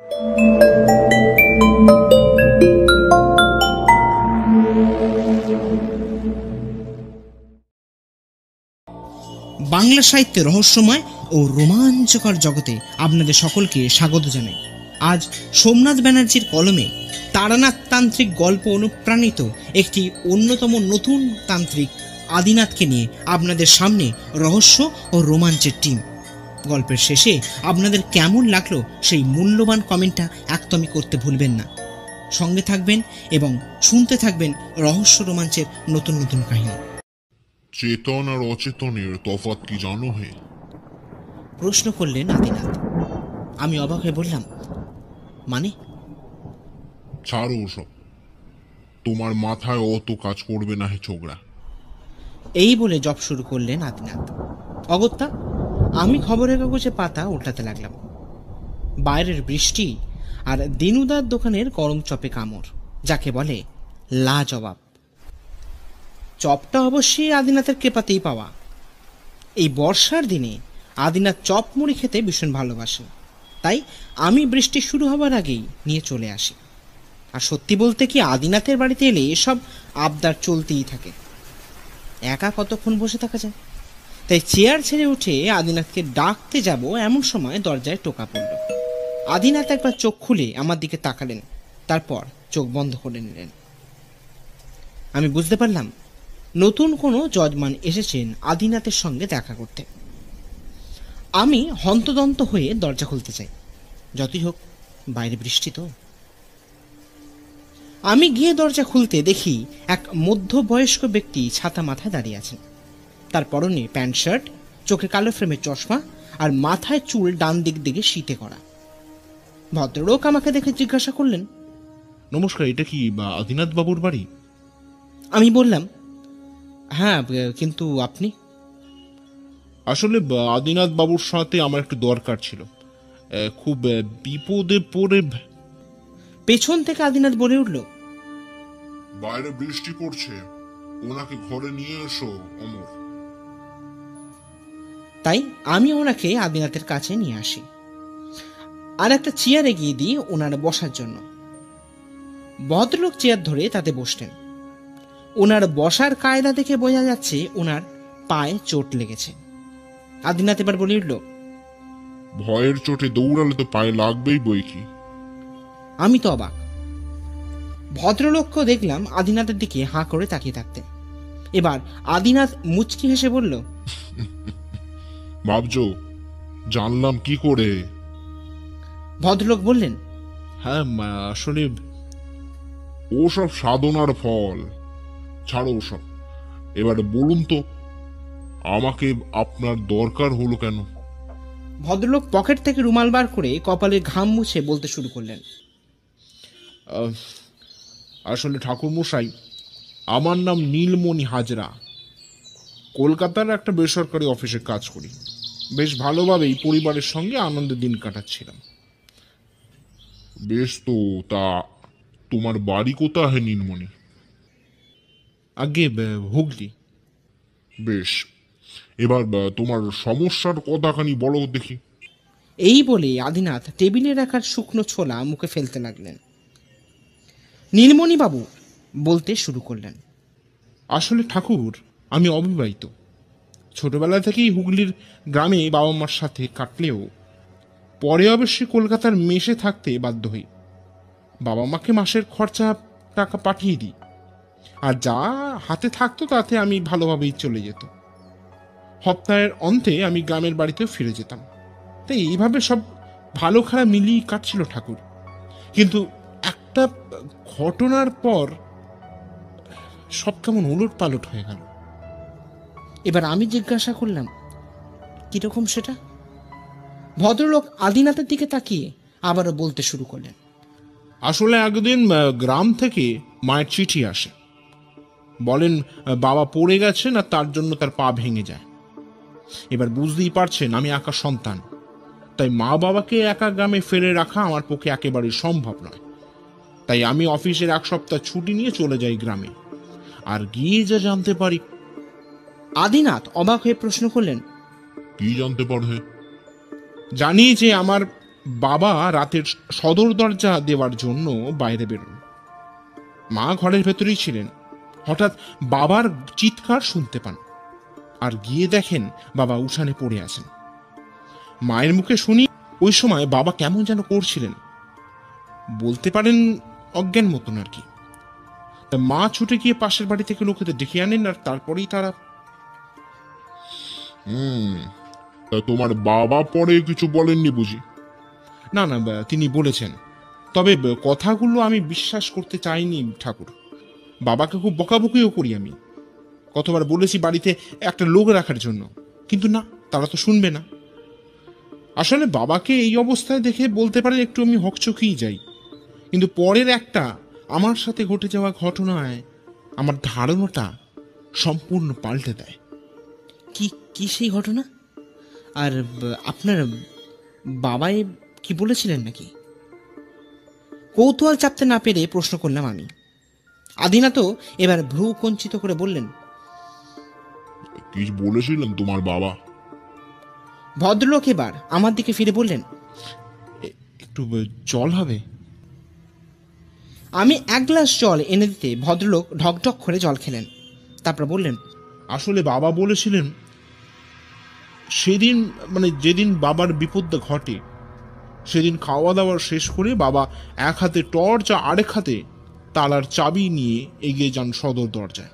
বাংলা সাহিত্যের রহস্যময় ও রোমাঞ্চকর জগতে আপনাদের সকলকে স্বাগত জানাই। আজ সোমনাথ ব্যানার্জির কলমে তারানাথ তান্ত্রিক গল্প অনুপ্রাণিত একটি অন্যতম নতুন তান্ত্রিক আদিনাথকে নিয়ে আপনাদের সামনে রহস্য ও রোমাঞ্চের টিম। গল্পের শেষে আপনাদের কেমন লাগলো সেই মূল্যবান কমেন্টটা একদমই করতে ভুলবেন না। সঙ্গে থাকবেন এবং শুনতে থাকবেন রহস্য রোমাঞ্চের নতুন নতুন কাহিনী। চেতন আর অচেতনের তফাৎ কি জানো হে? প্রশ্ন করলেন আদিনাথ। আমি অবাক হয়ে বললাম, মানে? ছাড়ো ওসব, তোমার মাথায় অত কাজ করবে না হে ছোকরা। এই বলে জব শুরু করলেন আদিনাথ। অগত্যা আমি খবরের কাগজে পাতা উল্টাতে লাগলাম। বাইরের বৃষ্টি আর দিনুদার দোকানের গরম চপে কামড়, যাকে বলে লাজবাব। চপটা অবশ্যই আদিনাথের কৃপাতেই পাওয়া। এই বর্ষার দিনে আদিনাথ চপ মুড়ি খেতে ভীষণ ভালোবাসে, তাই আমি বৃষ্টি শুরু হবার আগেই নিয়ে চলে আসি। আর সত্যি বলতে কি, আদিনাথের বাড়িতে এলে এসব আবদার চলতেই থাকে। একা কতক্ষণ বসে থাকা যায়? তাই চেয়ার ছেড়ে উঠে আদিনাথকে ডাকতে যাব এমন সময় দরজায় টোকা পড়ল। আদিনাথ একবার চোখ খুলে আমার দিকে তাকালেন, তারপর চোখ বন্ধ করে নিলেন। আমি বুঝতে পারলাম নতুন কোনো যজমান এসেছেন আদিনাথের সঙ্গে দেখা করতে। আমি হন্তদন্ত হয়ে দরজা খুলতে চাই, যতই হোক বাইরে বৃষ্টি তো। আমি গিয়ে দরজা খুলতে দেখি এক মধ্যবয়স্ক ব্যক্তি ছাতা মাথায় দাঁড়িয়ে আছেন। তার পরনে প্যান্ট শার্ট, চোখে কালো ফ্রেমের চশমা আর মাথায় চুল ডান দিক দিকে শীতে করা। ভদ্রলোক আমাকে দেখে জিজ্ঞাসা করলেন, নমস্কার, এটা কি আদিনাথ বাবুর বাড়ি? আমি বললাম, হ্যাঁ, কিন্তু আপনি? আসলে আদিনাথ বাবুর সাথে আমার একটু দরকার ছিল, খুব বিপদে পড়ে। পেছন থেকে আদিনাথ বলে উঠল, বাইরে বৃষ্টি পড়ছে, ওনাকে ঘরে নিয়ে এসো অমর। তাই আমি ওনাকে আদিনাথের কাছে নিয়ে আসি আর একটা চেয়ার এগিয়ে দিই ওনার বসার জন্য। ভদ্রলোক চেয়ার ধরে তাতে বসলেন। ওনার বসার কায়দা দেখে বোঝা যাচ্ছে ওনার পায়ে চোট লেগেছে। আদিনাথ এবার বলে উঠল, ভয়ের চোটে দৌড়ালে তো পায়ে লাগবেই বই কি। আমি তো অবাক। ভদ্রলোককেও দেখলাম আদিনাথের দিকে হাঁ করে তাকিয়ে থাকতে। এবার আদিনাথ মুচকি হেসে বলল, ভাবছো জানলাম কি করে? ভদ্রলোক বললেন, হ্যাঁ, আসলে ওসব সাধনার ফল, ছাড়ো ওসব। এবারে বলুন তো, আমাকে আপনার দরকার হলো কেন? ভদ্রলোক পকেট থেকে রুমাল বার করে কপালে ঘাম মুছে বলতে শুরু করলেন, আসলে ঠাকুরমশাই, আমার নাম নীলমণি হাজরা। কলকাতার একটা বেসরকারি অফিসে কাজ করি। বেশ ভালোভাবেই পরিবারের সঙ্গে আনন্দের দিন কাটাচ্ছিলাম। বেশ তো, তা তোমার বাড়ি কোথায় হে নীলমণি? আগে হুগলি। বেশ, এবার তোমার সমস্যার কথাখানি বলো দেখি। এই বলে আদিনাথ টেবিলে রাখার শুকনো ছোলা মুখে ফেলতে লাগলেন। নীলমণি বাবু বলতে শুরু করলেন, আসলে ঠাকুর, আমি অবিবাহিত। ছোটবেলা থেকেই হুগলির গ্রামে বাবা মার সাথে কাটলেও পরে অবশ্যই কলকাতার মেসে থাকতে বাধ্য হই। বাবা মাকে মাসের খরচা টাকা পাঠিয়ে দিই, আর যা হাতে থাকতো তাতে আমি ভালোভাবেই চলে যেত। সপ্তাহের অন্তে আমি গ্রামের বাড়িতেও ফিরে যেতাম। তাই এইভাবে সব ভালো খারাপ মিলিয়ে কাটছিল ঠাকুর। কিন্তু একটা ঘটনার পর সব কেমন উলট পালট হয়ে গেল। এবার আমি জিজ্ঞাসা করলাম, কিরকম সেটা? ভদ্রলোক আদিনাথের দিকে তাকিয়ে আবারও বলতে শুরু করলেন, আসলে একদিন গ্রাম থেকে মায়ের চিঠি আসে। বলেন বাবা পড়ে গেছেন আর তার জন্য তার পা ভেঙে যায়। এবার বুঝতেই পারছেন আমি একা সন্তান, তাই মা বাবাকে একা গ্রামে ফেলে রাখা আমার পক্ষে একেবারে সম্ভব নয়। তাই আমি অফিসের এক সপ্তাহ ছুটি নিয়ে চলে যাই গ্রামে। আর গিয়ে যা জানতে পারি। আদিনাথ অবাক হয়ে প্রশ্ন করলেন, কি জানতে পারবে? জানি যে আমার বাবা রাতের সদর দরজা দেওয়ার জন্য বাইরে বেরোন। মা ঘরের ভেতরেই ছিলেন। হঠাৎ বাবার চিৎকার শুনতে পান, আর গিয়ে দেখেন বাবা উঠানে পড়ে আছেন। মায়ের মুখে শুনি ওই সময় বাবা কেমন যেন করছিলেন, বলতে পারেন অজ্ঞান মতন আর কি। তা মা ছুটে গিয়ে পাশের বাড়ি থেকে লোকেদের ডেকে আনেন, আর তারপরেই তারা। তা তোমার বাবা পরে কিছু বলেননি বুঝি? না না, তিনি বলেছেন, তবে কথাগুলো আমি বিশ্বাস করতে চাইনি ঠাকুর। বাবাকে খুব বকাবকিও করি আমি। কতবার বলেছি বাড়িতে একটা লোক রাখার জন্য, কিন্তু না, তারা তো শুনবে না। আসলে বাবাকে এই অবস্থায় দেখে বলতে পারেন একটু আমি হকচকিয়ে যাই, কিন্তু পরের একটা আমার সাথে ঘটে যাওয়া ঘটনায় আমার ধারণাটা সম্পূর্ণ পাল্টে দেয়। কি কি সেই ঘটনা? আর আপনার বাবাই কি বলেছিলেন নাকি? কৌতূহল চাপতে না পেরে প্রশ্ন করলাম আমি। আদিনা তো এবার ভ্রু কঞ্চিত করে বললেন, কি বলেছিলেন তোমার বাবা? ভদ্রলোক এবার আমার দিকে ফিরে বললেন, একটু জল হবে? আমি এক গ্লাস জল এনে দিতে ভদ্রলোক ঢকঢক করে জল খেলেন। তারপর বললেন, আসলে বাবা বলেছিলেন সেদিন, মানে যেদিন বাবার বিপদটা ঘটে, সেদিন খাওয়া দাওয়া শেষ করে বাবা এক হাতে টর্চ আর আরেক হাতে তালার চাবি নিয়ে এগিয়ে যান সদর দরজায়।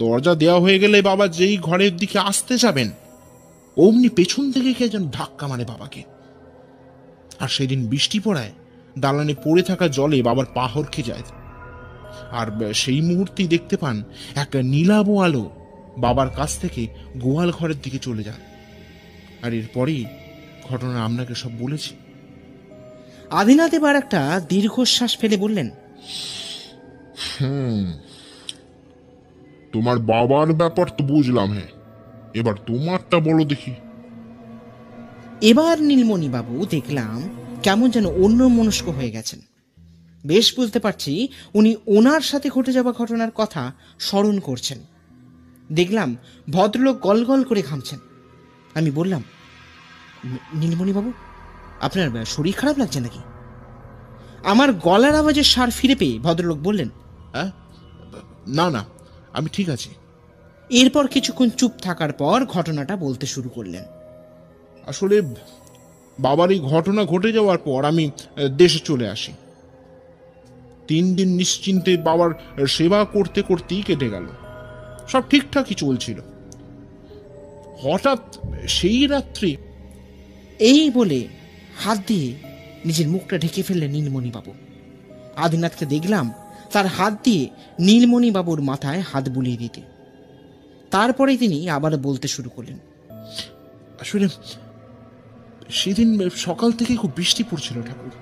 দরজা দেওয়া হয়ে গেলে বাবা যেই ঘরের দিকে আসতে যাবেন, অমনি পেছন থেকে কে যেন ধাক্কা মারে বাবাকে। আর সেদিন বৃষ্টি পড়ায় দালানে পড়ে থাকা জলে বাবার পা হরকে যায়। আর সেই মুহূর্তেই দেখতে পান একটা নীলাভ আলো বাবার কাছ থেকে গোয়াল ঘরের দিকে চলে যান। আর এরপরেই ঘটনা আপনাকে সব বলেছি। আদিনাথ এবার একটা দীর্ঘশ্বাস ফেলে বললেন, তোমার বাবার ব্যাপার তো বুঝলাম, হ্যাঁ, এবার তোমারটা বলো দেখি। এবার নীলমণি বাবু দেখলাম কেমন যেন অন্যমনস্ক হয়ে গেছেন। বেশ বুঝতে পারছি উনি ওনার সাথে ঘটে যাওয়া ঘটনার কথা স্মরণ করছেন। দেখলাম ভদ্রলোক গলগল করে ঘামছেন। আমি বললাম, নীলমণি বাবু, আপনার শরীর খারাপ লাগছে নাকি? আমার গলার আওয়াজের সার ফিরে পেয়ে ভদ্রলোক বললেন, হ্যাঁ, না না, আমি ঠিক আছি। এরপর কিছুক্ষণ চুপ থাকার পর ঘটনাটা বলতে শুরু করলেন। আসলে বাবার এই ঘটনা ঘটে যাওয়ার পর আমি দেশে চলে আসি। 3 দিন নিশ্চিন্তে বাবার সেবা করতে করতেই কেটে গেল। সব ঠিকঠাকই চলছিল। হঠাৎ সেই রাত্রি। এই বলে হাত দিয়ে নিজের মুখটা ঢেকে ফেললেন নীলমণি বাবু। আদিনাথকে দেখলাম তার হাত দিয়ে নীলমণি বাবুর মাথায় হাত বুলিয়ে দিতে। তারপরে তিনি আবার বলতে শুরু করলেন, আসলে সেদিন সকাল থেকে খুব বৃষ্টি পড়ছিল ঠাকুর।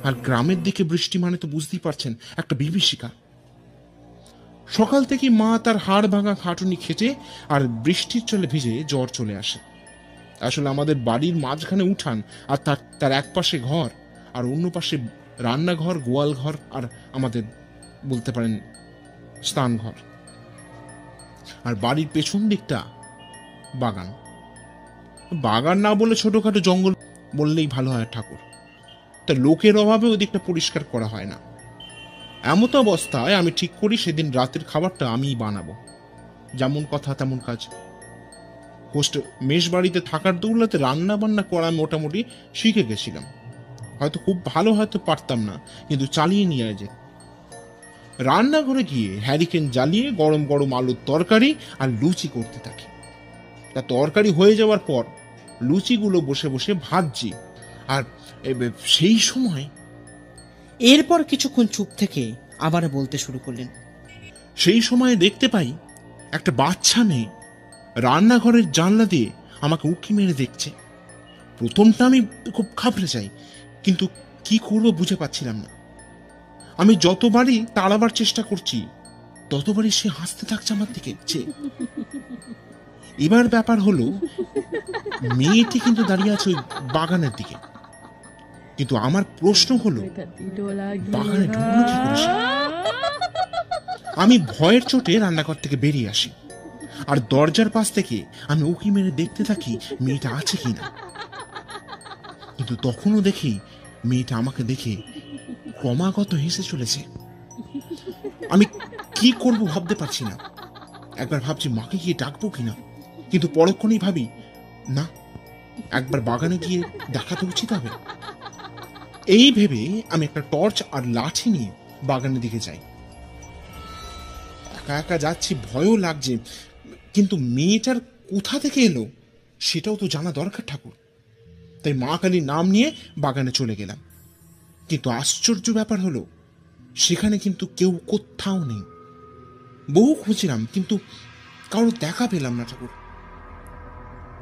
আর গ্রামের দিকে বৃষ্টি মানে তো বুঝতেই পারছেন, একটা বিভীষিকা। সকাল থেকে মা তার হাড় ভাঙা খাটুনি খেটে আর বৃষ্টির চলে ভিজে জ্বর চলে আসে। আসলে আমাদের বাড়ির মাঝখানে উঠান, আর তার এক পাশে ঘর, আর অন্য পাশে রান্নাঘর, গোয়াল ঘর, আর আমাদের বলতে পারেন স্নান ঘর। আর বাড়ির পেছন দিকটা বাগান। বাগান না বলে ছোটখাটো জঙ্গল বললেই ভালো হয় ঠাকুর। তা লোকের অভাবে ওই দিকটা পরিষ্কার করা হয় না। এমত অবস্থায় আমি ঠিক করি সেদিন রাতের খাবারটা আমিই বানাবো। যেমন কথা তেমন কাজ। হোস্ট মেষ বাড়িতে থাকার দৌলতে রান্না বান্না করা মোটামুটি শিখে গেছিলাম। হয়তো খুব ভালো হয়তো পারতাম না, কিন্তু চালিয়ে নিয়ে যায়। রান্নাঘরে গিয়ে হ্যারিকেন জ্বালিয়ে গরম গরম আলুর তরকারি আর লুচি করতে থাকি। তা তরকারি হয়ে যাওয়ার পর লুচিগুলো বসে বসে ভাজছি। আর সেই সময় এরপর কিছুক্ষণ চুপ থেকে আবার বলতে শুরু করলেন, সেই সময় দেখতে পাই একটা বাচ্চা মেয়ে রান্নাঘরের জানলা দিয়ে আমাকে উঁকি মেরে দেখছে। প্রথমটা আমি খুব ঘাবড়ে যাই, কিন্তু কি করবো বুঝে পাচ্ছিলাম না। আমি যতবারই তাড়াবার চেষ্টা করছি ততবারই সে হাসতে থাকছে আমার দিকে। এবার ব্যাপার হলো, মেয়েটি কিন্তু দাঁড়িয়ে আছে ওই বাগানের দিকে। কিন্তু আমার প্রশ্ন হলো, বাগানে ঢুকলো কি করে সে? আমি ভয়ের চোটে রান্নাঘর থেকে বেরিয়ে আসি, আর দরজার পাশ থেকে আমি উঁকি মেরে দেখতে থাকি মেয়েটা আছে কিনা। কিন্তু তখনও দেখি মেয়েটা আমাকে দেখে ক্রমাগত হেসে চলেছে। আমি কি করব ভাবতে পারছি না। একবার ভাবছি মাকে গিয়ে ডাকবো কিনা, কিন্তু পরক্ষণেই ভাবি না, একবার বাগানে গিয়ে দেখা তো উচিত হবে। এই ভেবে আমি একটা টর্চ আর লাঠি নিয়ে বাগানের দিকে যাই। একা একা যাচ্ছি, ভয়ও লাগছে, কিন্তু মেয়েটার কোথা থেকে এলো সেটাও তো জানা দরকার ঠাকুর। তাই মা কালীর নাম নিয়ে বাগানে চলে গেলাম। কিন্তু আশ্চর্য ব্যাপার হলো, সেখানে কিন্তু কেউ কোথাও নেই। বহু খুঁজলাম, কিন্তু কারোর দেখা পেলাম না ঠাকুর।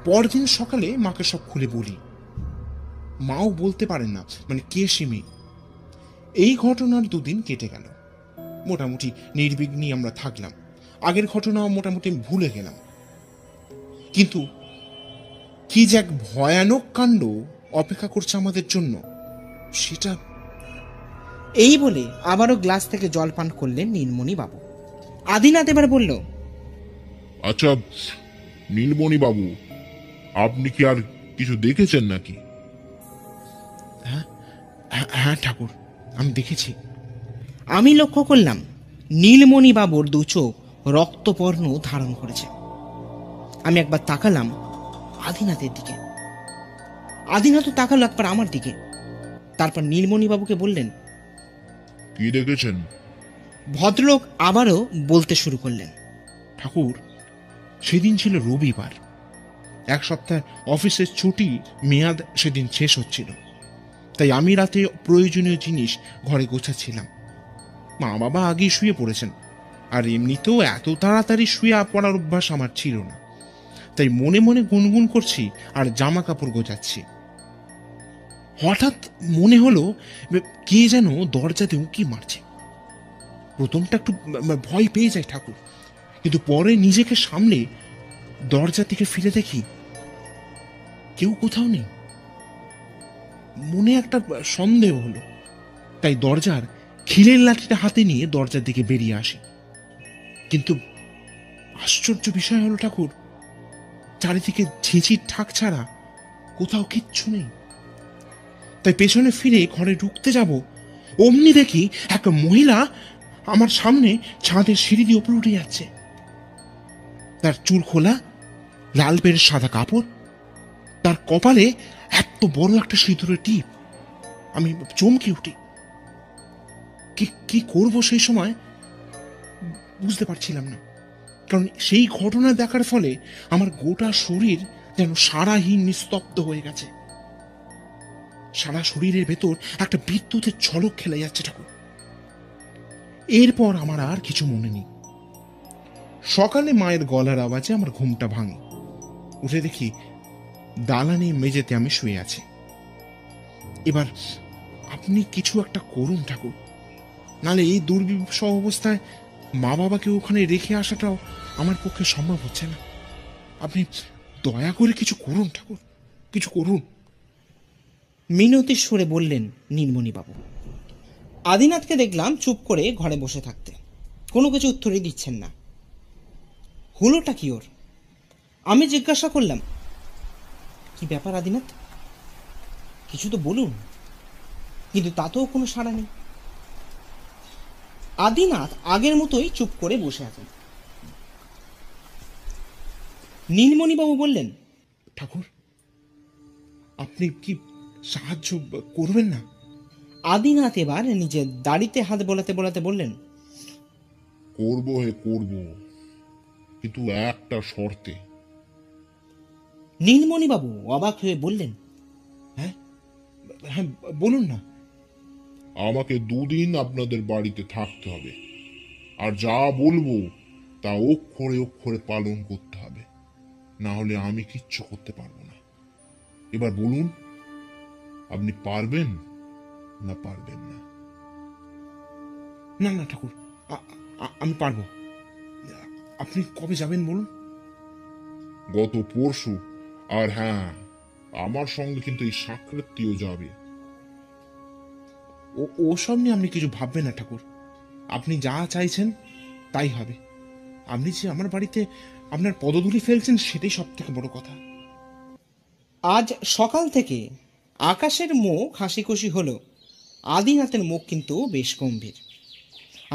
পরদিন সকালে মাকে সব খুলে বলি। মাও বলতে পারেন না মানে কে সে মেয়ে। এই ঘটনার দুদিন কেটে গেল। মোটামুটি নির্বিঘ্নেই আমরা থাকলাম। আগের ঘটনাও মোটামুটি ভুলে গেলাম। কিন্তু কি যে এক ভয়ানক কাণ্ড অপেক্ষা করছে আমাদের জন্য, সেটা। এই বলে আবারও গ্লাস থেকে জল পান করলেন নীলমণি বাবু। আদিনাথ এবার বলল, আচ্ছা নীলমণি বাবু, আপনি কি আর কিছু দেখেছেন নাকি? হ্যাঁ হ্যাঁ ঠাকুর, আমি দেখেছি। আমি লক্ষ্য করলাম নীলমণি বাবুর দু চোখ রক্তবর্ণ ধারণ করেছে। আমি একবার তাকালাম আদিনাথের দিকে, আদিনাথও তাকালো একবার আমার দিকে। তারপর নীলমণি বাবুকে বললেন, কি দেখেছেন? ভদ্রলোক আবারও বলতে শুরু করলেন, ঠাকুর, সেদিন ছিল রবিবার। এক সপ্তাহ অফিসের ছুটি মেয়াদ সেদিন শেষ হচ্ছিল। তাই আমি রাতে প্রয়োজনীয় জিনিস ঘরে গোছাচ্ছিলাম। মা বাবা আগেই শুয়ে পড়েছেন, আর এমনিতেও এত তাড়াতাড়ি শুয়ে পড়ার অভ্যাস আমার ছিল না। তাই মনে মনে গুনগুন করছি আর জামা কাপড় গোছাচ্ছি। হঠাৎ মনে হলো কে যেন দরজাতে উঁকি মারছে। প্রথমটা একটু ভয় পেয়ে যায় ঠাকুর, কিন্তু পরে নিজেকে সামলে দরজা থেকে ফিরে দেখি কেউ কোথাও নেই। মনে একটা সন্দেহ হলো, তাই দরজার খিলের লাঠিটা হাতে নিয়ে দরজার দিকে বেরিয়ে আসি। কিন্তু আশ্চর্য বিষয় হলো ঠাকুর, চারিদিকে ঝিঁঝির ঠাক ছাড়া কোথাও কিচ্ছু নেই। তাই পেছনে ফিরে ঘরে ঢুকতে যাব, অমনি দেখি এক মহিলা আমার সামনে ছাদের সিঁড়ি দিয়ে উপরে উঠে যাচ্ছে। তার চুল খোলা, লাল পেড়ে সাদা কাপড়, তার কপালে এত বড় একটা সিঁদুরের টিপ। আমি চমকে উঠি। কি করব সেই সময় বুঝতে পারছিলাম না, কারণ সেই ঘটনা দেখার ফলে আমার গোটা শরীর যেন সারাহীন নিস্তব্ধ হয়ে গেছে। সারা শরীরের ভেতর একটা বিদ্যুতের ঝলক খেলে যাচ্ছে ঠাকুর। এরপর আমার আর কিছু মনে নেই। সকালে মায়ের গলার আওয়াজে আমার ঘুমটা ভাঙে। উঠে দেখি দালানে মেঝেতে আমি শুয়ে আছি। এবার আপনি কিছু একটা করুন ঠাকুর, নালে এই দুর্বিষহ অবস্থায় মা বাবাকে ওখানে রেখে আসাটাও আমার পক্ষে সম্ভব হচ্ছে না। আপনি দয়া করে কিছু করুন ঠাকুর, কিছু করুন। মিনতি সুরে বললেন নীলমণি বাবু। আদিনাথকে দেখলাম চুপ করে ঘরে বসে থাকতে, কোনো কিছু উত্তরই দিচ্ছেন না। হলোটা কি ওর? আমি জিজ্ঞাসা করলাম, কি ব্যাপার আদিনাথ, কিছু তো বলুন। কিন্তু তাতেও কোনো সাড়া নেই। আদিনাথ আগের মতোই চুপ করে বসে আছেন। নীলমণিবাবু বললেন, ঠাকুর, আপনি কি সাহায্য করবেন না? আদিনাথ এবার নিজের দাড়িতে হাত বোলাতে বোলাতে বললেন, করবো হে করব, কিন্তু একটা শর্তে। নীলমণিবাবু অবাক হয়ে বললেন, হ্যাঁ হ্যাঁ, বলুন না। আমাকে 2 দিন আপনাদের বাড়িতে থাকতে হবে, আর যা বলবো তা অক্ষরে অক্ষরে পালন করতে হবে, না হলে আমি কিচ্ছু করতে পারবো না। এবার বলুন, আপনি পারবেন না পারবেন না? না না ঠাকুর, আমি পারবো। আপনি কবে যাবেন বলুন? গত পরশু। আর হ্যাঁ, আমার সঙ্গে কিন্তু এই সাকৃতিও যাবে। ওসব নিয়ে আপনি কিছু ভাববেন না ঠাকুর। আপনি যা চাইছেন তাই হবে। আপনি যে আমার বাড়িতে আপনার পদধূলি ফেলছেন সেটাই সব থেকে বড় কথা। আজ সকাল থেকে আকাশের মুখ হাসি খুশি হলো, আদিনাথের মুখ কিন্তু বেশ গম্ভীর।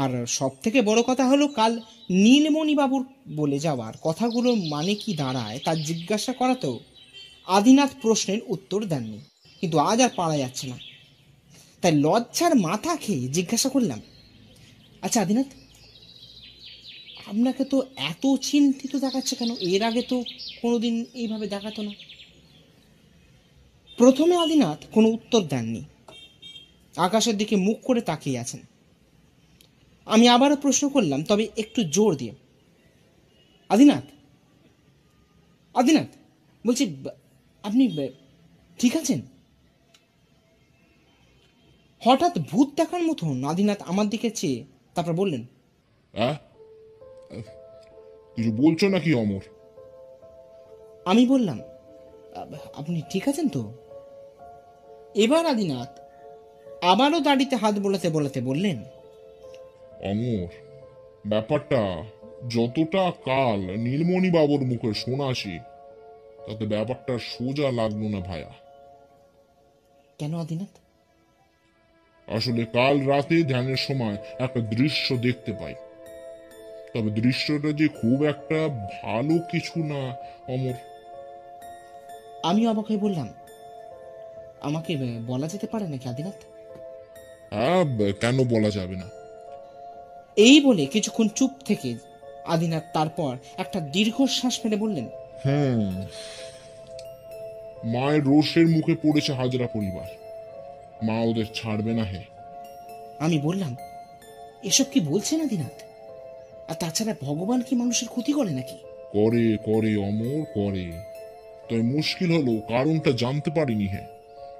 আর সব থেকে বড় কথা হলো, কাল নীলমণিবাবুর বলে যাওয়ার কথাগুলোর মানে কি দাঁড়ায় তার জিজ্ঞাসা করাতেও আদিনাথ প্রশ্নের উত্তর দেননি। কিন্তু আজ আর পারা যাচ্ছে না, তাই লজ্জার মাথা খেয়ে জিজ্ঞাসা করলাম, আচ্ছা আদিনাথ, আপনাকে তো এত চিন্তিত দেখাচ্ছে কেন? এর আগে তো কোনোদিন এইভাবে দেখাতো না। প্রথমে আদিনাথ কোনো উত্তর দেননি, আকাশের দিকে মুখ করে তাকিয়ে আছেন। আমি আবারও প্রশ্ন করলাম, তবে একটু জোর দিয়ে, আদিনাথ, আদিনাথ, বলছি আপনি ঠিক আছেন? হঠাৎ ভূত দেখার মতন আদিনাথ আমার দিকে চেয়ে তারপর বললেন, কিছু বলছো নাকি অমর? আমি বললাম, আপনি ঠিক আছেন তো? এবার আদিনাথ আবারও দাড়িতে হাত বোলাতে বোলাতে বললেন, অমর, ব্যাপারটা যতটা কাল নীলমণি বাবুর মুখে শোনাছি, তাতে ব্যাপারটা সোজা লাগলো না ভায়া। কেন আদিনাথ? আসলে কাল রাতে ধ্যানের সময় একটা দৃশ্য দেখতে পাই, তবে দৃশ্যটা যে খুব একটা ভালো কিছু না অমর। আমি অবাক হয়ে বললাম, আমাকে বলা যেতে পারে নাকি আদিনাথ? হ্যাঁ, কেন বলা যাবে না? এই বলে কিছুক্ষণ চুপ থেকে আদিনাথ তারপর একটা দীর্ঘশ্বাস ফেলে বললেন, মায়ের রোষের মুখে পড়েছে হাজরা পরিবার, মা ওদের ছাড়বে না হে। আমি বললাম, এসব কি বলছেন আদিনাথ? আর তাছাড়া ভগবান কি মানুষের ক্ষতি করে নাকি? করে করে অমর করে, তবে মুশকিল হলো কারণটা জানতে পারিনি হে।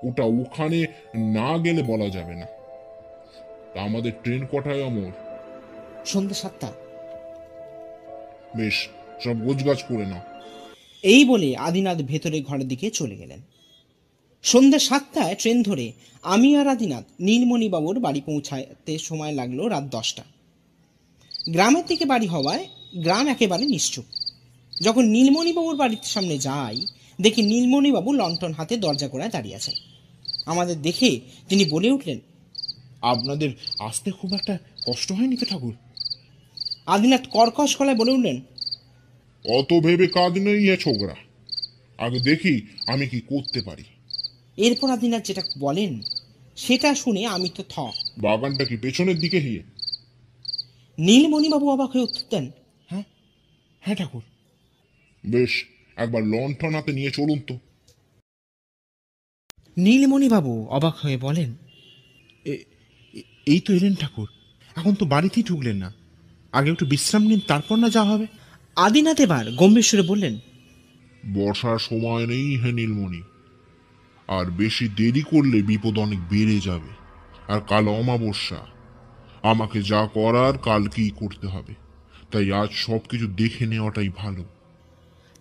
ওটা ওখানে না গেলে বলা যাবে না। তা আমাদের ট্রেন কটায় অমর? সন্ধ্যে 7টা। বেশ, সব গোছগাছ করে নাও। এই বলে আদিনাথ ভেতরে ঘরের দিকে চলে গেলেন। সন্ধ্যে 7টায় ট্রেন ধরে আমি আর আদিনাথ নীলমণিবাবুর বাড়ি পৌঁছাতে সময় লাগলো রাত 10টা। গ্রামের দিকে বাড়ি হওয়ায় গ্রাম একেবারে নিশ্চুপ। যখন নীলমণিবাবুর বাড়ির সামনে যাই, দেখি নীলমণিবাবু লণ্ঠন হাতে দরজা গোড়ায় দাঁড়িয়ে আছেন। আমাদের দেখে তিনি বলে উঠলেন, আপনাদের আসতে খুব একটা কষ্ট হয়নি তো ঠাকুর? আদিনাথ কর্কশ গলায় বলে উঠলেন, অত ভেবে কাজ নেই হে ছোকরা, আগে দেখি আমি কি করতে পারি। এরপর আদিনাথ যেটা বলেন সেটা শুনে আমি তো থ। বাগানটা কি পেছনের দিকে হিয়ে? নীলমণিবাবু অবাক হয়ে উত্তর দেন, হ্যাঁ হ্যাঁ ঠাকুর। বেশ, একবার লণ্ঠন হাতে নিয়ে চলুন তো। নীলমণিবাবু অবাক হয়ে বলেন, এই তো এলেন ঠাকুর, এখন তো বাড়িতেই ঢুকলেন না, আগে একটু বিশ্রাম নিন, তারপর না যাওয়া হবে। আদিনাথ এবার গম্ভীর সুরে বললেন, বর্ষার সময় নেই হে নীলমণি, আর বেশি দেরি করলে বিপদ অনেক বেড়ে যাবে। আর কাল অমাবস্যা, আমাকে যা করার কালকেই করতে হবে, তাই আজ সবকিছু দেখে নেওয়াটাই ভালো।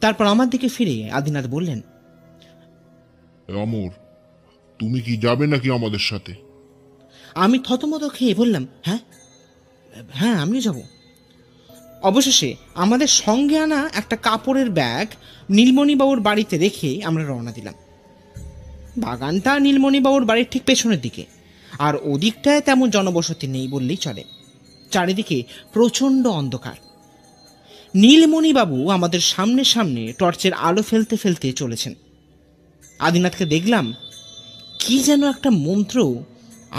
তারপর আমার দিকে ফিরে আদিনাথ বললেন, অমর, তুমি কি যাবে নাকি আমাদের সাথে? আমি থতমত খেয়ে বললাম, হ্যাঁ হ্যাঁ, আমিও যাব। অবশেষে আমাদের সঙ্গে আনা একটা কাপড়ের ব্যাগ নীলমণিবাবুর বাড়িতে রেখে আমরা রওনা দিলাম। বাগানটা নীলমণিবাবুর বাড়ির ঠিক পেছনের দিকে, আর ওদিকটায় তেমন জনবসতি নেই বললেই চলে। চারিদিকে প্রচণ্ড অন্ধকার। নীলমণিবাবু আমাদের সামনে সামনে টর্চের আলো ফেলতে ফেলতে চলেছেন। আদিনাথকে দেখলাম কি যেন একটা মন্ত্র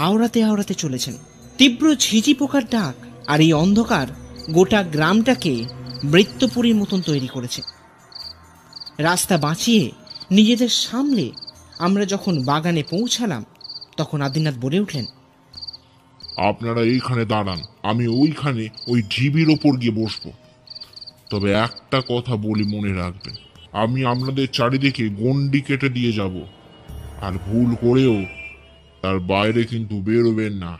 আওড়াতে আওড়াতে চলেছেন। তীব্র ঝিঝি পোকার ডাক আর এই অন্ধকার গোটা গ্রামটাকে বৃত্তপুরীর মতন তৈরি করেছে। রাস্তা বাঁচিয়ে নিজেদের সামলে আমরা যখন বাগানে পৌঁছালাম, তখন আদিনাথ বলে উঠলেন, আপনারা এইখানে দাঁড়ান, আমি ওইখানে ওই ঢিবির ওপর গিয়ে বসবো। তবে একটা কথা বলি, মনে রাখবেন, আমি আপনাদের চারিদিকে গন্ডি কেটে দিয়ে যাব, আর ভুল করেও তার বাইরে কিন্তু বেরোবেন না।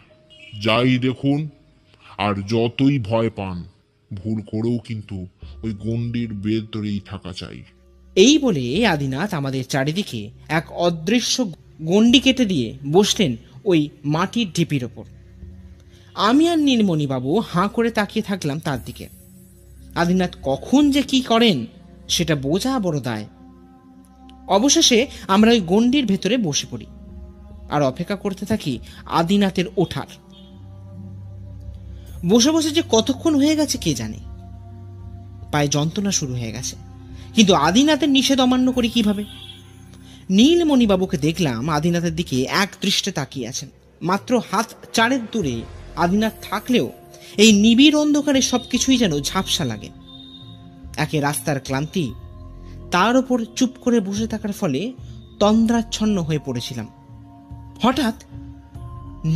যাই দেখুন আর যতই ভয় পান, ভুল করেও কিন্তু ওই গন্ডির ভেতরেই থাকা চাই। এই বলে আদিনাথ আমাদের চারিদিকে এক অদৃশ্য গণ্ডি কেটে দিয়ে বসলেন ওই মাটির ঢিপির ওপর। আমি আর নীলমণিবাবু হাঁ করে তাকিয়ে থাকলাম তার দিকে। আদিনাথ কখন যে কি করেন সেটা বোঝা বড় দায়। অবশেষে আমরা ওই গণ্ডির ভেতরে বসে পড়ি। আর অপেক্ষা করতে থাকি আদিনাথের ওঠার। বসে বসে যে কতক্ষণ হয়ে গেছে কে জানে। পায়ে যন্ত্রণা শুরু হয়ে গেছে, কিন্তু আদিনাথের নিষেধ অমান্য করি কিভাবে? নীলমণিবাবুকে দেখলাম আদিনাথের দিকে এক দৃষ্টে তাকিয়ে আছেন। মাত্র হাত চারের দূরে আদিনাথ থাকলেও এই নিবিড় অন্ধকারে সবকিছুই যেন ঝাপসা লাগে। একে রাস্তার ক্লান্তি, তার উপর চুপ করে বসে থাকার ফলে তন্দ্রাচ্ছন্ন হয়ে পড়েছিলাম। হঠাৎ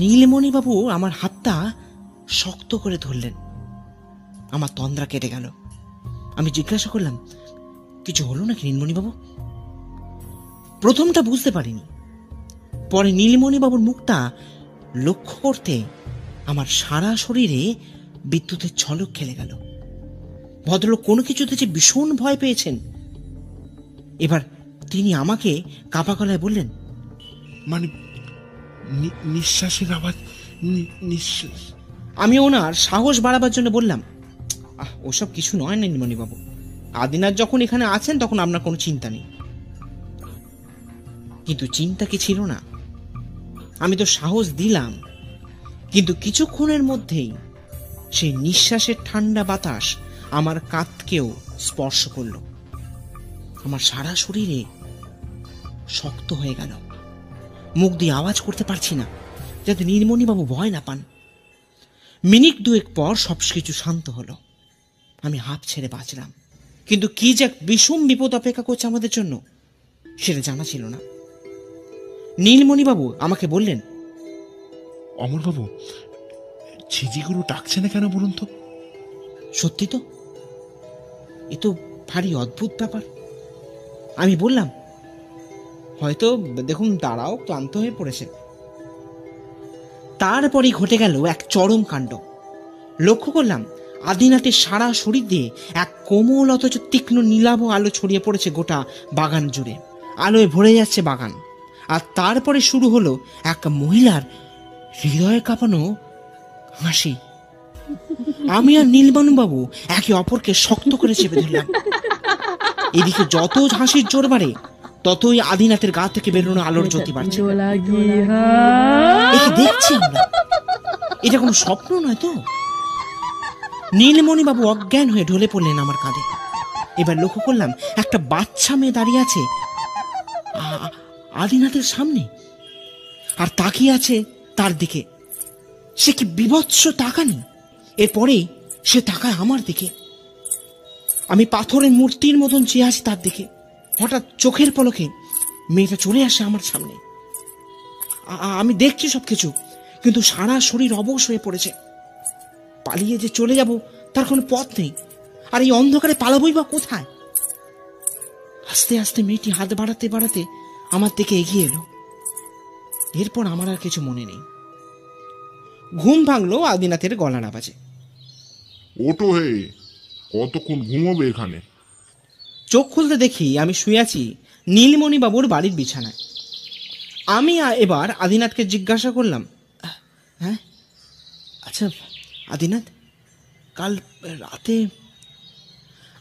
নীলমণিবাবু আমার হাতটা শক্ত করে ধরলেন। আমার তন্দ্রা কেটে গেল। আমি জিজ্ঞাসা করলাম, কিছু হলো নাকি নীলমণিবাবু? প্রথমটা বুঝতে পারিনি। পরে নীলমণিবাবুর মুখটা লক্ষ্য করতে আমার সারা শরীরে বিদ্যুতের ঝলক খেলে গেল। ভদ্রলোক কোনো কিছুতে যে ভীষণ ভয় পেয়েছেন। এবার তিনি আমাকে কাঁপা গলায় বললেন, মানে নিঃশ্বাসের আওয়াজ, নিঃশ্বাস। আমি ওনার সাহস বাড়াবার জন্য বললাম, ওসব কিছু নয় নীলমণিবাবু, আদিনাথ যখন এখানে আছেন তখন আপনার কোনো চিন্তা নেই। কিন্তু চিন্তা কি ছিল না? আমি তো সাহস দিলাম, কিন্তু কিছুক্ষণের মধ্যেই সেই নিঃশ্বাসের ঠান্ডা বাতাস আমার কাঁধকেও স্পর্শ করল। আমার সারা শরীরে শক্ত হয়ে গেল। মুখ দিয়ে আওয়াজ করতে পারছি না, যাতে নীলমণিবাবু ভয় না পান। মিনিট দুয়েক পর সবকিছু শান্ত হলো। আমি হাঁপ ছেড়ে বাঁচলাম, কিন্তু কি যে এক বিষম বিপদ অপেক্ষা করছে আমাদের জন্য সেটা জানা ছিল না। নীলমণিবাবু আমাকে বললেন, অমরবাবু, ঝিঝিগুলো ডাকছে না কেন বলুন তো? সত্যি তো, এ তো ভারী অদ্ভুত ব্যাপার। আমি বললাম, হয়তো দেখুন তারাও ক্লান্ত হয়ে পড়েছে। তারপরই ঘটে গেল এক চরম কাণ্ড। লক্ষ্য করলাম আদিনাথের সারা শরীর দিয়ে এক কোমল অথচ তীক্ষ্ণ নীলাভ আলো ছড়িয়ে পড়েছে গোটা বাগান জুড়ে। আলোয় ভরে যাচ্ছে বাগান। আর তারপরে শুরু হলো এক মহিলার হৃদয় কাঁপানো হাসি। আমি আর নীলমণিবাবু একে অপরকে শক্ত করে চেপে ধরলাম। এদিকে যত হাসির জোর বাড়ে, ততই আদিনাথের গা থেকে বেরোনো আলোর জ্যোতি বাড়ছে। একে দেখছি আমরা, এটা কোনো স্বপ্ন নয় তো? নীলমণিবাবু অজ্ঞান হয়ে ঢলে পড়লেন আমার কাঁধে। এবার লক্ষ্য করলাম একটা বাচ্চা মেয়ে দাঁড়িয়ে আছে আদিনাথের সামনে, আর তাকিয়ে আছে তার দিকে। সে কি বিভৎস তাকানি! এরপরেই সে তাকায় আমার দিকে। আমি পাথরের মূর্তির মতন চেয়ে আছি তার দিকে। হঠাৎ চোখের পলকে মেয়েটা চলে আসে আমার সামনে। আমি দেখছি সবকিছু, কিন্তু সারা শরীর অবশ হয়ে পড়েছে। পালিয়ে যে চলে যাব তার কোনো পথ নেই। আর এই অন্ধকারে পালাবই বা কোথায়? আস্তে আস্তে মেয়েটি হাত বাড়াতে বাড়াতে আমার দিকে এগিয়ে এলো। এরপর আমার আর কিছু মনে নেই। ঘুম ভাঙলো আদিনাথের গলার আওয়াজে। ওটো হে, কতক্ষণ ঘুমোবে এখানে? চোখ খুলতে দেখি আমি শুয়ে আছি নীলমণিবাবুর বাড়ির বিছানায়। আমি এবার আদিনাথকে জিজ্ঞাসা করলাম, হ্যাঁ আচ্ছা আদিনাথ, কাল রাতে?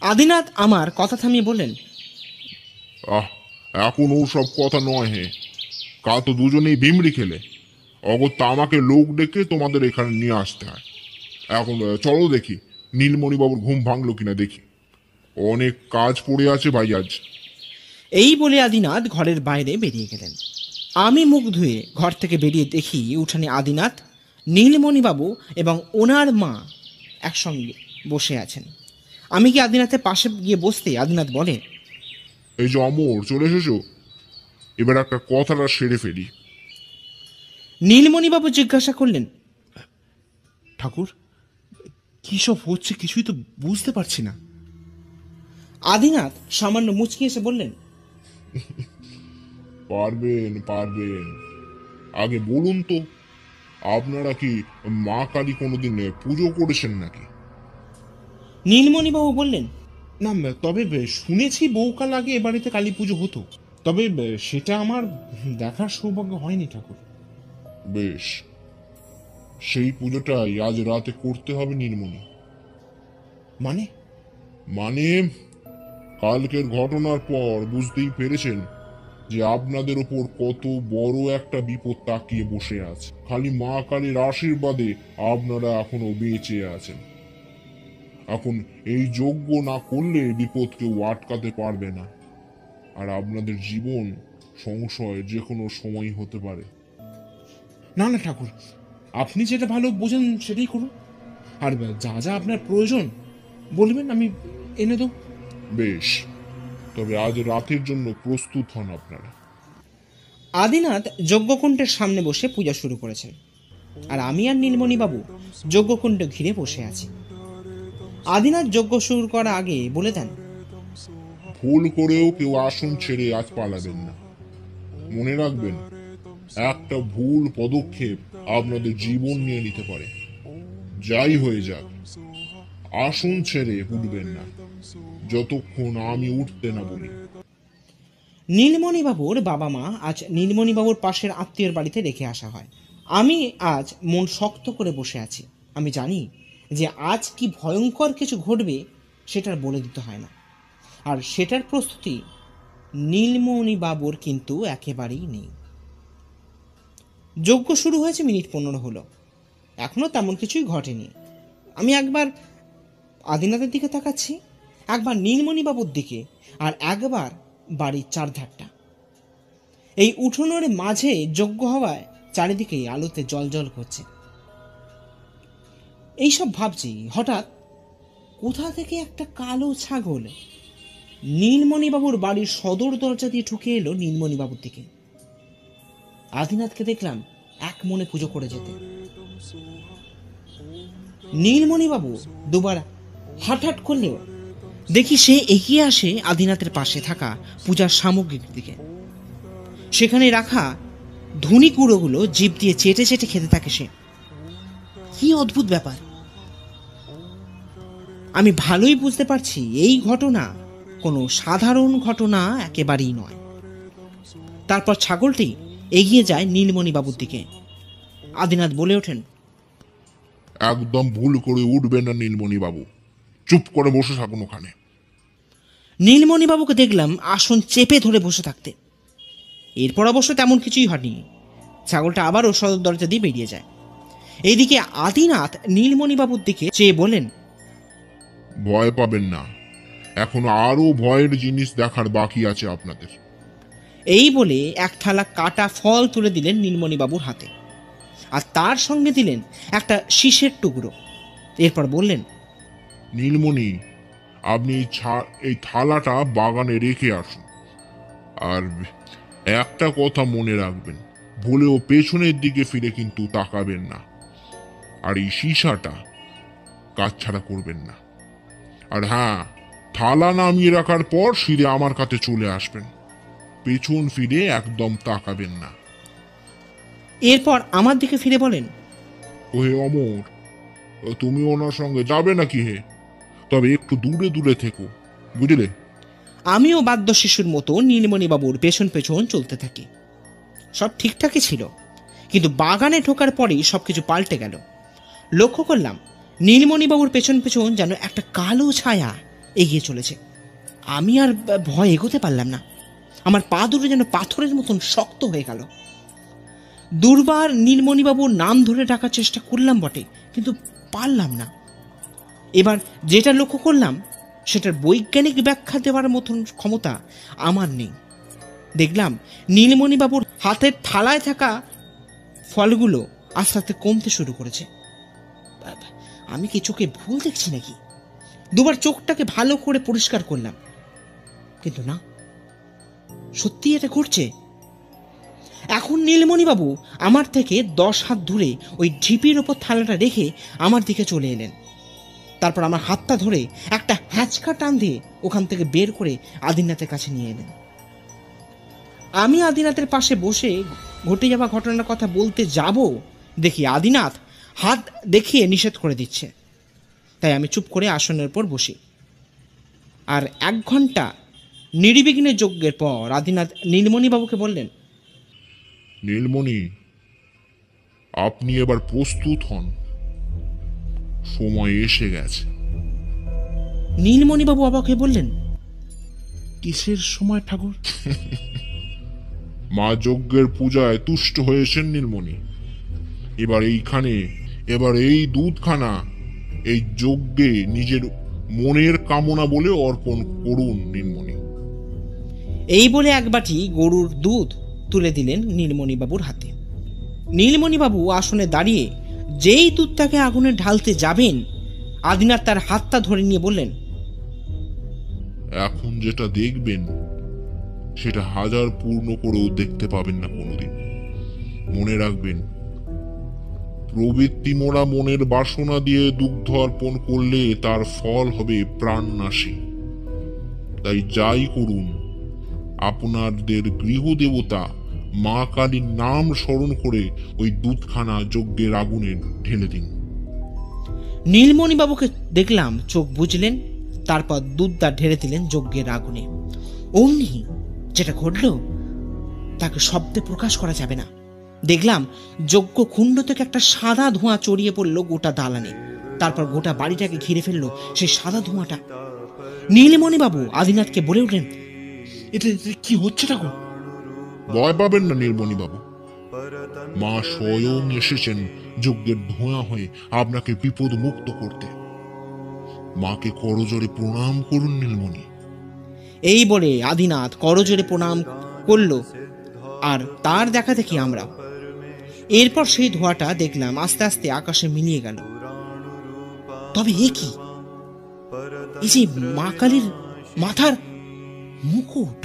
আদিনাথ আমার কথা থামিয়ে বললেন, এখন ওসব কথা নয় হে, কাল তো দুজনেই বিমড়ি খেলে। অগত্যা আমাকে লোক ডেকে তোমাদের এখানে নিয়ে আসতে হয়। এখন চলো দেখি নীলমণিবাবুর ঘুম ভাঙলো কিনা দেখি। অনেক কাজ পড়ে আছে ভাই আজ। এই বলে আদিনাথ ঘরের বাইরে বেরিয়ে গেলেন। আমি মুখ ধুয়ে ঘর থেকে বেরিয়ে দেখি উঠানে আদিনাথ, নীলমণিবাবু এবং ওনার মা একসঙ্গে বসে আছেন। আমি কি আদিনাথের পাশে গিয়ে বসতে আদিনাথ বলে, এই যে অমর, চলে এসেছো, এবার একটা কথাটা সেরে ফেলি। নীলমণিবাবু জিজ্ঞাসা করলেন, ঠাকুর, কি সব হচ্ছে কিছুই তো বুঝতে পারছি না। আদিনাথ সামান্য মুচকি এসে বললেন, পারবেন পারবেন, আগে বলুন তো, আপনারা কি মা কালী কোনোদিন পুজো করেছেন নাকি? নীলমণিবাবু বললেন, না, তবে শুনেছি বহুকাল আগে এ বাড়িতে কালী পুজো হতো, তবে সেটা আমার দেখার সৌভাগ্য হয়নি ঠাকুর। বেশ, সেই পুজোটাই আজ রাতে করতে হবে নীলমণি। মানে? মানে কালকের ঘটনার পর বুঝতেই পেরেছেন যে আপনাদের উপর কত বড় একটা বিপদ তাকিয়ে বসে আছে। খালি মা কালীর আশীর্বাদে আপনারা এখনো বেঁচে আছেন। এখন এই যজ্ঞ না করলে বিপদ কেউ আটকাতে পারবে না, আর আপনাদের জীবন সংশয় যে কোনো সময় হতে পারে। না না ঠাকুর, আপনি যেটা ভালো বোঝেন সেটাই করুন, আর যা যা আপনার প্রয়োজন বলবেন, আমি এনে দেব। বেশ, তবে আজ রাতের জন্য প্রস্তুত হন আপনারা। আদিনাথ যজ্ঞকুণ্ডের সামনে বসে পূজা শুরু করেছেন, আর আমি আর নীলমণি বাবু যজ্ঞকুণ্ড ঘিরে বসে আছি। আদিনাথ যজ্ঞ শুরু করার আগে বলে দেন, ভুল করেও কেউ আসন ছেড়ে আজ পালাবেন না। মনে রাখবেন, একটা ভুল পদক্ষেপ আপনাদের জীবন নিয়ে নিতে পারে। যাই হয়ে যাক, আসন ছেড়ে উঠবেন না যতক্ষণ আমি উঠতে না বলি। নীলমণি বাবুর বাবা মা আজ নীলমণি বাবুর পাশের আত্মীয়ের বাড়িতে রেখে আসা হয়। আমি আজ মন শক্ত করে বসে আছি। আমি জানি যে আজ কি ভয়ঙ্কর কিছু ঘটবে সেটার বলে দিতে হয় না, আর সেটার প্রস্তুতি নীলমণি বাবুর কিন্তু একেবারেই নেই। যজ্ঞ শুরু হয়েছে মিনিট 15 হলো, এখনো তেমন কিছুই ঘটেনি। আমি একবার আদিনাথের দিকে তাকাচ্ছি, একবার নীলমণি বাবুর দিকে, আর একবার বাড়ির চারধারটা। এই উঠোনের মাঝে যজ্ঞ হওয়ায় চারিদিকে আলোতে জলজল করছে। এইসব ভাবছি, হঠাৎ কোথা থেকে একটা কালো ছাগল নীলমণিবাবুর বাড়ির সদর দরজা দিয়ে ঢুকে এলো নীলমণিবাবুর দিকে। আদিনাথকে দেখলাম এক মনে পুজো করে যেতে। নীলমণিবাবু দুবার হাট করলেও দেখি সে এগিয়ে আসে আদিনাথের পাশে থাকা পূজার সামগ্রীর দিকে। সেখানে রাখা ধনী কুড়োগুলো জিভ দিয়ে চেটে চেটে খেতে থাকে সে। কি অদ্ভুত ব্যাপার! আমি ভালোই বুঝতে পারছি এই ঘটনা কোনো সাধারণ ঘটনা একেবারেই নয়। তারপর ছাগলটি এগিয়ে যায় নীলমণি বাবুর দিকে। আদিনাথ বলে ওঠেন, একদম ভুল করে উঠবেন না নীলমণি বাবু, চুপ করে বসে থাকুন ওখানে। নীলমণি বাবুকে দেখলাম আসন চেপে ধরে বসে থাকতে। এরপর অবশ্য তেমন কিছুই হয়নি, ছাগলটা আবারও সদর দরজা দিয়ে বেরিয়ে যায়। এইদিকে আদিনাথ নীলমণি বাবুর দিকে চেয়ে বলেন, ভয় পাবেন না, এখনো আরো ভয়ের জিনিস দেখার বাকি আছে আপনাদের। এই বলে এক থালা কাটা ফল তুলে দিলেন নীলমণি বাবুর হাতে, আর তার সঙ্গে দিলেন একটা শীষের টুকরো। এরপর বললেন, নীলমণি, আপনি এই থালাটা বাগানে রেখে আসুন, আর একটা কথা মনে রাখবেন, ভুলেও পেছনের দিকে ফিরে কিন্তু তাকাবেন না, আর এই সীসাটা কাজ ছাড়া করবেন না। আর হ্যাঁ, থালা নামিয়ে রাখার পর সিঁড়ে আমার কাছে চলে আসবেন, পেছন ফিরে একদম তাকাবেন না। এরপর আমার দিকে ফিরে বলেন, ওহে অমর, তুমি ওনার সঙ্গে যাবে নাকি হে? তবে একটু দূরে দূরে থেকো, বুঝলে? আমিও বাদ্য শিশুর মতো নীলমণি বাবুর পেছন পেছন চলতে থাকি। সব ঠিকঠাকই ছিল, কিন্তু বাগানে ঢোকার পরেই সবকিছু পাল্টে গেল। লক্ষ্য করলাম নীলমণি বাবুর পেছন পেছন যেন একটা কালো ছায়া এগিয়ে চলেছে। আমি আর ভয় এগোতে পারলাম না। আমার পা দুটো যেন পাথরের মতন শক্ত হয়ে গেল। দুর্বার নীলমণিবাবুর নাম ধরে ডাকার চেষ্টা করলাম বটে, কিন্তু পারলাম না। এবার যেটা লক্ষ্য করলাম সেটার বৈজ্ঞানিক ব্যাখ্যা দেওয়ার মতন ক্ষমতা আমার নেই। দেখলাম নীলমণিবাবুর হাতের থালায় থাকা ফলগুলো আস্তে আস্তে কমতে শুরু করেছে। আমি কি চোখে ভুল দেখছি নাকি? দুবার চোখটাকে ভালো করে পরিষ্কার করলাম, কিন্তু না, সত্যি এটা ঘটছে। এখন নীলমণিবাবু আমার থেকে 10 হাত দূরে ওই ঢিপির ওপর থালাটা রেখে আমার দিকে চলে এলেন। তারপর আমার হাতটা ধরে একটা হ্যাঁচকা টান দিয়ে ওখান থেকে বের করে আদিনাথের কাছে নিয়ে এলেন। আমি আদিনাথের পাশে বসে ঘটে যাওয়া ঘটনার কথা বলতে যাব, দেখি আদিনাথ হাত দেখিয়ে নিষেধ করে দিচ্ছে। তাই আমি চুপ করে আসনের উপর বসি। আর 1 ঘন্টা নির্বিঘ্নে যজ্ঞের পর আদিনাথ নীলমণিবাবুকে বললেন, নীলমণি, আপনি এবার প্রস্তুত হন, সময় এসে গেছে। নীলমণিবাবু অবাক হয়ে বললেন, কিসের সময় ঠাকুর? মা যজ্ঞের পূজায় তুষ্ট হয়েছেন নীলমণি। এবার এই দুধখানা এই যজ্ঞে নিজের মনের কামনা বলে অর্পণ করুন নীলমণি। এই বলে এক বাটি গরুর দুধ তুলে দিলেন নীলমণিবাবুর হাতে। নীলমণিবাবু আসনে দাঁড়িয়ে যেই দুধটাকে আগুনে ঢালতে যাবেন, আদিনাথ তার হাতটা ধরে নিয়ে বললেন, এখন যেটা দেখবেন সেটা হাজার পূর্ণ করেও দেখতে পাবেন না কোনোদিন। মনে রাখবেন, প্রবৃত্তি মোড়া মনের বাসনা দিয়ে দুগ্ধ অর্পণ করলে তার ফল হবে প্রাণনাশী। তাই যাই করুন, আপনাদের গৃহদেবতা মা কালীর নাম স্মরণ করে ওই দুধখানা যজ্ঞের আগুনে ঢেলে দিন। নীলমণিবাবুকে দেখলাম চোখ বুঝলেন, তারপর দুধটা ঢেলে দিলেন যজ্ঞের আগুনে। অমনি যেটা ঘটল তাকে শব্দে প্রকাশ করা যাবে না। দেখলাম যজ্ঞ কুণ্ড থেকে একটা সাদা ধোঁয়া চড়িয়ে পড়ল গোটা দালানে, তারপর গোটা বাড়িটাকে ঘিরে ফেললো সেই সাদা ধোঁয়াটা। নীলমণিবাবু আদিনাথকে বলে উঠলেন, এটা কি হচ্ছে ঠাকুর? ভয় পাবেন না নীলমণি বাবু, মা স্বয়ং এসেছেন যজ্ঞের ধোঁয়া হয়ে আপনাকে বিপদ মুক্ত করতে। মাকে করজোড়ে প্রণাম করুন নীলমণি। এই বলে আদিনাথ করজোড়ে প্রণাম করল, আর তার দেখা দেখি আমরা। এরপর সেই ধোঁয়াটা দেখলাম আস্তে আস্তে আকাশে মিলিয়ে গেল। তবে এ কি? এই যে মা কালীর মাথার মুকুট,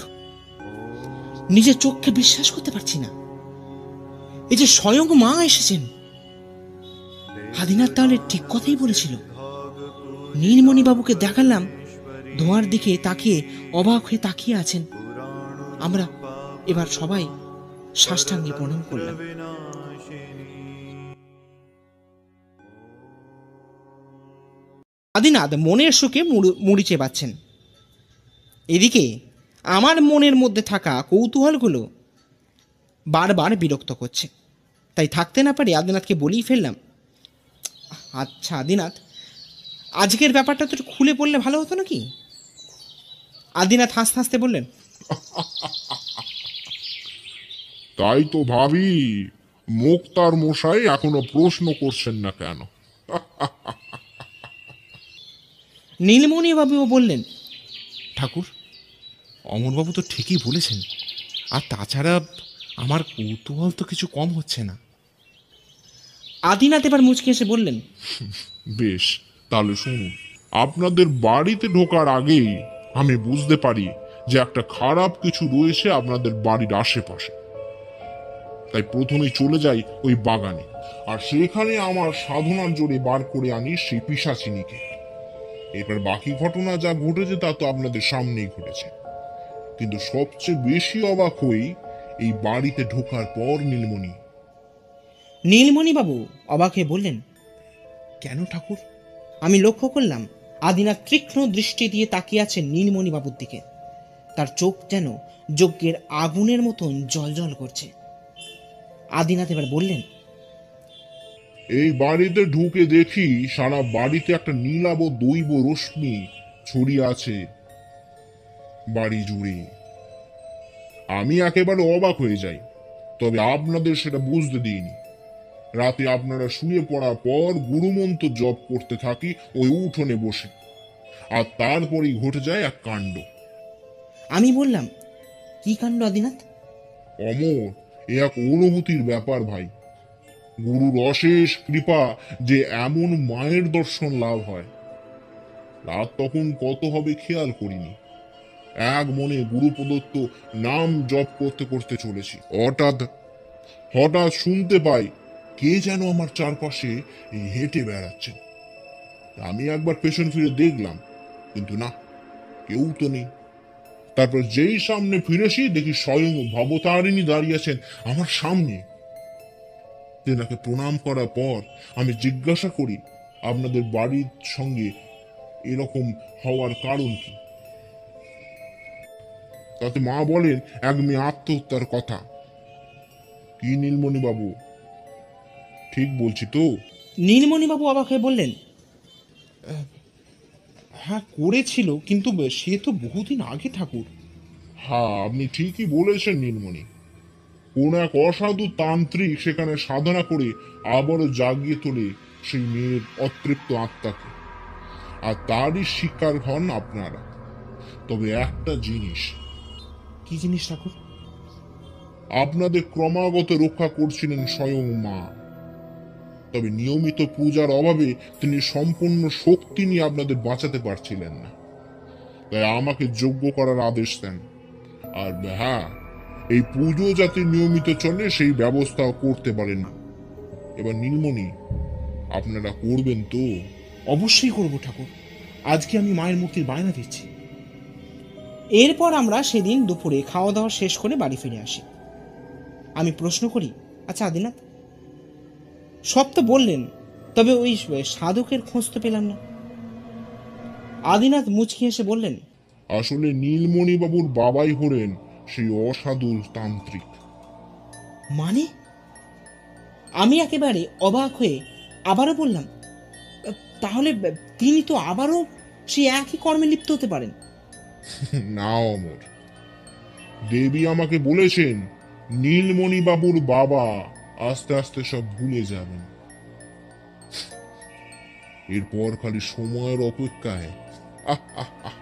নিজের চোখকে বিশ্বাস করতে পারছি না। এই যে স্বয়ং মা এসেছেন। আদিনাথ তাহলে ঠিক কথাই বলেছিল। নীলমণিবাবুকে দেখালাম ধোঁয়ার দিকে তাকিয়ে অবাক হয়ে তাকিয়ে আছেন। আমরা এবার সবাই সাষ্টাঙ্গে প্রণাম করলাম। আদিনাথ মনের সুখে মুড়ি চেবাচ্ছেন। এদিকে আমার মনের মধ্যে থাকা কৌতূহলগুলো বারবার বিরক্ত করছে। তাই থাকতে না পারে আদিনাথকে বলেই ফেললাম, আচ্ছা আদিনাথ, আজকের ব্যাপারটা তো একটু খুলে বললে ভালো হতো নাকি? আদিনাথ হাসতে হাসতে বললেন, তাই তো ভাবি, মুক্তার মশাই এখনো প্রশ্ন করছেন না কেন? নীলমণিবাবুও বললেন, ঠাকুর, অমরবাবু তো ঠিকই বলেছেন। আর তাছাড়া আমার কৌতূহল তো কিছু কম হচ্ছে না। আদিনাথ এবার মুচকে এসে বললেন, বেশ, তাহলে শুনুন। আপনাদের বাড়িতে ঢোকার আগেই আমি বুঝতে পারি যে একটা খারাপ কিছু রয়েছে আপনাদের বাড়ির আশেপাশে। তাই প্রথমেই চলে যাই ওই বাগানে, আর সেখানে আমার সাধনার জোরে বার করে আনি সেই পিশাচিনীকে। এবার বাকি ঘটনা যা ঘটেছে তা তো আপনাদের সামনেই ঘটেছে। কিন্তু সবচেয়ে বেশি অবাক হই এই বাড়িতে ঢোকার পর নীলমণি। নীলমণিবাবু অবাক হয়ে বললেন, কেন ঠাকুর? আমি লক্ষ্য করলাম আদিনাথ তীক্ষ্ণ দৃষ্টি দিয়ে তাকিয়ে আছেন নীলমণিবাবুর দিকে। তার চোখ যেন যজ্ঞের আগুনের মতন জ্বলজ্বল করছে। আদিনাথ এবার বললেন, এই বাড়িতে ঢুকে দেখি সারা বাড়িতে একটা নীলাভ দৈব রশ্মি ছড়িয়ে আছে বাড়ি জুড়ে। আমি একেবারে অবাক হয়ে যাই, তবে আপনাদের সেটা বুঝতে দিইনি। রাতে আপনারা শুয়ে পড়ার পর গুরুমন্ত্র জপ করতে থাকি ওই উঠোনে বসে, আর তারপরেই ঘটে যায় এক কাণ্ড। আমি বললাম, কি কাণ্ড আদিনাথ? অমর, এ এক অনুভূতির ব্যাপার ভাই। গুরুর অশেষ কৃপা যে এমন মায়ের দর্শন লাভ হয়। রাত তখন কত হবে খেয়াল করিনি। এক মনে গুরু প্রদত্ত নাম জপ করতে করতে চলেছি। হঠাৎ হঠাৎ শুনতে পাই কে যেন আমার চারপাশে হেঁটে বেড়াচ্ছেন। আমি একবার পেছন ফিরে দেখলাম, কিন্তু না, কেউ তো নেই। তারপর যেই সামনে ফিরেছি দেখি স্বয়ং ভবতারিণী দাঁড়িয়ে আছেন আমার সামনে। তেনাকে প্রণাম করার পর আমি জিজ্ঞাসা করি, আপনাদের বাড়ির সঙ্গে এরকম হওয়ার কারণ কি? তাতে মা বলেন এক মেয়ে আত্মহত্যার কথা। কি নীলমণি বাবু, ঠিক বলছি তো? নীলমণিবাবু অবাক হয়ে বললেন, হ্যাঁ করেছিল, কিন্তু সে তো বহুদিন আগে ঠাকুর। হ্যাঁ, আপনি ঠিকই বলেছেন নীলমণি। কোন এক অসাধু তান্ত্রিক সেখানে সাধনা করে আবারও জাগিয়ে তোলে সেই মেয়ের অতৃপ্ত আত্মাকে, আর তারই শিকার হন আপনারা। তবে একটা জিনিস, কি জিনিস ঠাকুর? আপনাদের ক্রমাগত রক্ষা করছিলেন স্বয়ং মা, তবে নিয়মিত পূজার অভাবে তিনি সম্পূর্ণ শক্তি নিয়ে আপনাদের বাঁচাতে পারছিলেন না। তাই আমাকে যজ্ঞ করার আদেশ দেন। আর হ্যাঁ, এই পুজো যাতে নিয়মিত চলে সেই ব্যবস্থাও করতে পারেন। এবার নীলমণি, আপনারা করবেন তো? অবশ্যই করব ঠাকুর, আজকে আমি মায়ের মূর্তির বায়না দিচ্ছি। এরপর আমরা সেদিন দুপুরে খাওয়া দাওয়া শেষ করে বাড়ি ফিরে আসি। আমি প্রশ্ন করি, আচ্ছা আদিনাথ, সব তো বললেন, তবে ওই সাধকের খোঁজ তো পেলাম না। আদিনাথ মুচকি হেসে বললেন, আসলে নীলমণি বাবুর বাবাই হলেন সেই অসাধু তান্ত্রিক। মানে? আমি একেবারে অবাক হয়ে আবারও বললাম, তাহলে তিনি তো আবারও সেই একই কর্মে লিপ্ত হতে পারেন। না অমর, দেবী আমাকে বলেছেন নীলমণি বাবুর বাবা আস্তে আস্তে সব ভুলে যাবেন। এরপর খালি সময়ের অপেক্ষায়। আহ আহ আহ